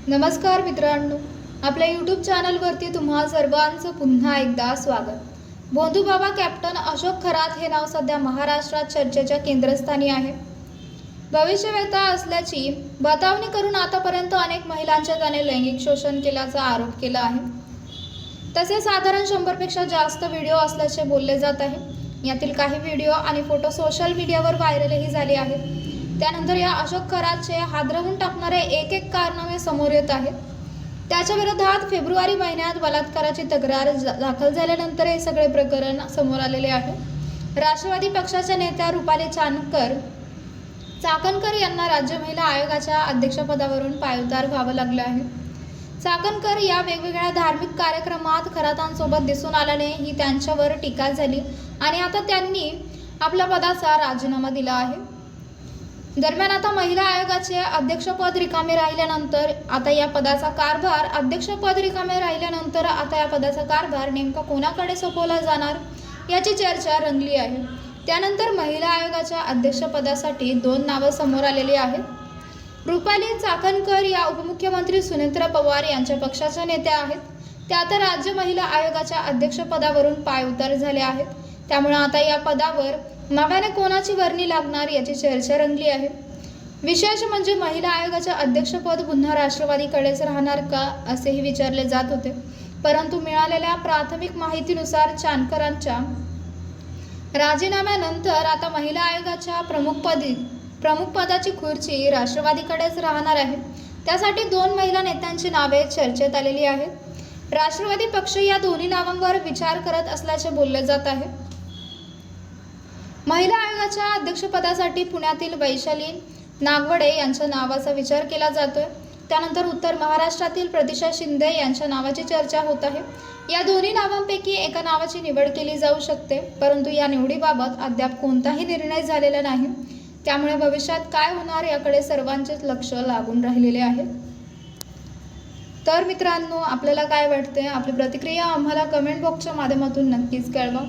नमस्कार मित्रांनो, आपल्या यूट्यूब चॅनलवरती तुम्हा सर्वांचं पुन्हा एकदा स्वागत। भोंदूबाबा कॅप्टन अशोक खरात हे नाव सध्या महाराष्ट्रात चर्चेच्या केंद्रस्थानी आहे। भविष्यवेत्ता असल्याची बतावणी करून आतापर्यंत अनेक महिलांचे त्याने लैंगिक शोषण केल्याचा आरोप केला आहे। तसे साधारण 100 पेक्षा जास्त व्हिडिओ असल्याचे बोलले जात आहे। यातील काही व्हिडिओ आणि फोटो सोशल मीडियावर व्हायरलही झाले आहेत। त्यानंतर या अशोक खरातचे हादरवून टाकणारे एक कारनामे समोर येत आहेत। त्याच्या विरोधात फेब्रुवारी महिन्यात बलात्काराची तक्रार दाखल झाल्यानंतर हे सगळे प्रकरण समोर आलेले आहे। राष्ट्रवादी पक्षाच्या नेत्या रुपाली चाकणकर यांना राज्य महिला आयोगाच्या अध्यक्षपदावरून पायउतार व्हावं लागलं आहे। चाकणकर या वेगवेगळ्या धार्मिक कार्यक्रमात खरातांसोबत दिसून आल्याने ही त्यांच्यावर टीका झाली आणि आता त्यांनी आपल्या पदाचा राजीनामा दिला आहे। दरम्यान आता महिला आयोगाचे अध्यक्षपद रिकामे राहिल्यानंतर आता या पदाचा कारभार नेमका कोणाकडे सोपवला जाणार याची चर्चा रंगली आहे। त्यानंतर महिला आयोगाच्या अध्यक्षपदासाठी 2 नावं समोर आलेली आहेत। रुपाली चाकणकर या उपमुख्यमंत्री सुनेत्रा पवार यांच्या पक्षाच्या नेत्या आहेत। त्या आता राज्य महिला आयोगाच्या अध्यक्षपदावरून पायउतार झाल्या आहेत। त्यामुळे आता या पदावर नव्याने कोणाची वर्णी लागणार याची चर्चा रंगली आहे। विशेष म्हणजे महिला आयोगाचे अध्यक्षपद पुन्हा राष्ट्रवादीकडेच राहणार का असेही विचारले जात होते, परंतु मिळालेल्या प्राथमिक माहितीनुसार चाकणकरांच्या राजीनाम्यानंतर आता महिला आयोगाच्या प्रमुख पदाची खुर्ची राष्ट्रवादीकडेच राहणार आहे। त्यासाठी 2 महिला नेत्यांची नावे चर्चेत आलेली आहेत। राष्ट्रवादी पक्ष या दोन्ही नावांवर विचार करत असल्याचे बोलले जात आहे। महिला आयोगाच्या अध्यक्षपदासाठी पुण्यातील वैशाली नागवडे यांच्या नावाचा विचार केला जातोय। त्यानंतर उत्तर महाराष्ट्रातील प्रतिशा शिंदे यांच्या नावाची चर्चा होत आहे। या दोन्ही नावांपैकी एका नावाची निवड केली जाऊ शकते, परंतु या निवडीबाबत अद्याप कोणताही निर्णय झालेला नाही। त्यामुळे भविष्यात काय होणार याकडे सर्वांचेच लक्ष लागून राहिलेले आहे। तर मित्रांनो, आपल्याला काय वाटते? आपली प्रतिक्रिया आम्हाला कमेंट बॉक्सच्या माध्यमातून नक्कीच कळवा।